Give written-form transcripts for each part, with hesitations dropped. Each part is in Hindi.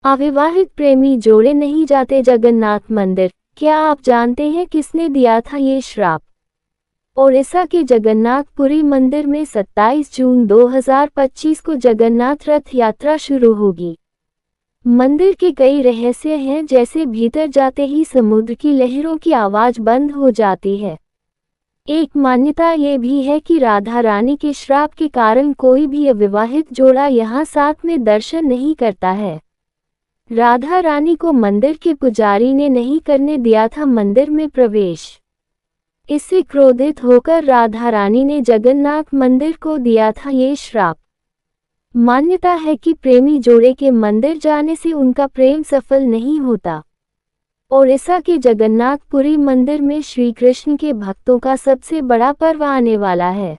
अविवाहित प्रेमी जोड़े नहीं जाते जगन्नाथ मंदिर। क्या आप जानते हैं किसने दिया था ये श्राप? ओडिशा के जगन्नाथपुरी मंदिर में 27 जून 2025 को जगन्नाथ रथ यात्रा शुरू होगी। मंदिर के कई रहस्य हैं, जैसे भीतर जाते ही समुद्र की लहरों की आवाज बंद हो जाती है। एक मान्यता ये भी है कि राधा रानी के श्राप के कारण कोई भी अविवाहित जोड़ा यहाँ साथ में दर्शन नहीं करता है। राधा रानी को मंदिर के पुजारी ने नहीं करने दिया था मंदिर में प्रवेश। इससे क्रोधित होकर राधा रानी ने जगन्नाथ मंदिर को दिया था ये श्राप। मान्यता है कि प्रेमी जोड़े के मंदिर जाने से उनका प्रेम सफल नहीं होता। ओडिशा के जगन्नाथपुरी मंदिर में श्री कृष्ण के भक्तों का सबसे बड़ा पर्व आने वाला है।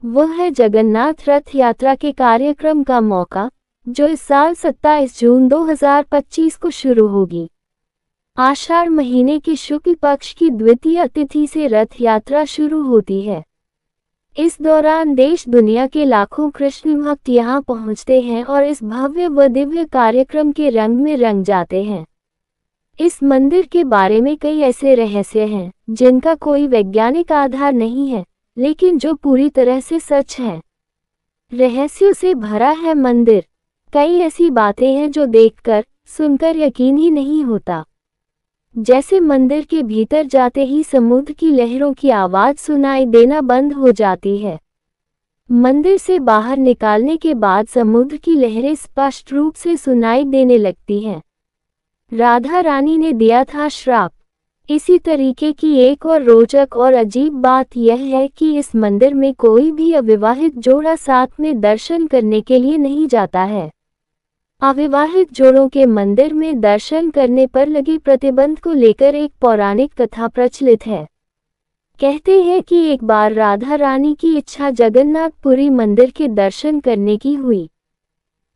वह है जगन्नाथ रथ यात्रा के कार्यक्रम का मौका, जो इस साल 27 जून 2025 को शुरू होगी। आषाढ़ महीने के शुक्ल पक्ष की द्वितीय तिथि से रथ यात्रा शुरू होती है। इस दौरान देश दुनिया के लाखों कृष्ण भक्त यहाँ पहुँचते हैं और इस भव्य व दिव्य कार्यक्रम के रंग में रंग जाते हैं। इस मंदिर के बारे में कई ऐसे रहस्य हैं जिनका कोई वैज्ञानिक आधार नहीं है, लेकिन जो पूरी तरह से सच है। रहस्यों से भरा है मंदिर। कई ऐसी बातें हैं जो देखकर, सुनकर यकीन ही नहीं होता। जैसे मंदिर के भीतर जाते ही समुद्र की लहरों की आवाज सुनाई देना बंद हो जाती है। मंदिर से बाहर निकालने के बाद समुद्र की लहरें स्पष्ट रूप से सुनाई देने लगती हैं। राधा रानी ने दिया था श्राप। इसी तरीके की एक और रोचक और अजीब बात यह है कि इस मंदिर में कोई भी अविवाहित जोड़ा साथ में दर्शन करने के लिए नहीं जाता है। अविवाहित जोड़ों के मंदिर में दर्शन करने पर लगे प्रतिबंध को लेकर एक पौराणिक कथा प्रचलित है। कहते हैं कि एक बार राधा रानी की इच्छा जगन्नाथपुरी मंदिर के दर्शन करने की हुई।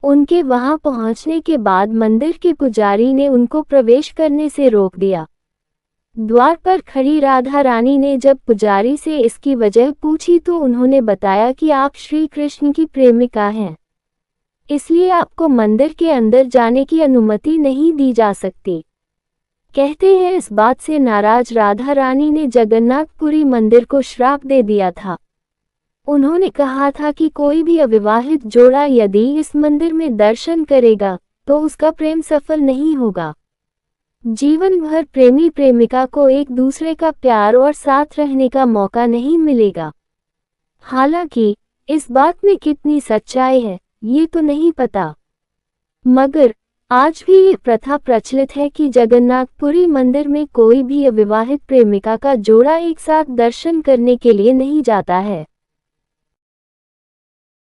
उनके वहां पहुंचने के बाद मंदिर के पुजारी ने उनको प्रवेश करने से रोक दिया। द्वार पर खड़ी राधा रानी ने जब पुजारी से इसकी वजह पूछी तो उन्होंने बताया कि आप श्री कृष्ण की प्रेमिका हैं, इसलिए आपको मंदिर के अंदर जाने की अनुमति नहीं दी जा सकती। कहते हैं इस बात से नाराज राधा रानी ने जगन्नाथपुरी मंदिर को श्राप दे दिया था। उन्होंने कहा था कि कोई भी अविवाहित जोड़ा यदि इस मंदिर में दर्शन करेगा तो उसका प्रेम सफल नहीं होगा। जीवन भर प्रेमी प्रेमिका को एक दूसरे का प्यार और साथ रहने का मौका नहीं मिलेगा। हालांकि इस बात में कितनी सच्चाई है ये तो नहीं पता, मगर आज भी ये प्रथा प्रचलित है कि जगन्नाथपुरी मंदिर में कोई भी अविवाहित प्रेमिका का जोड़ा एक साथ दर्शन करने के लिए नहीं जाता है।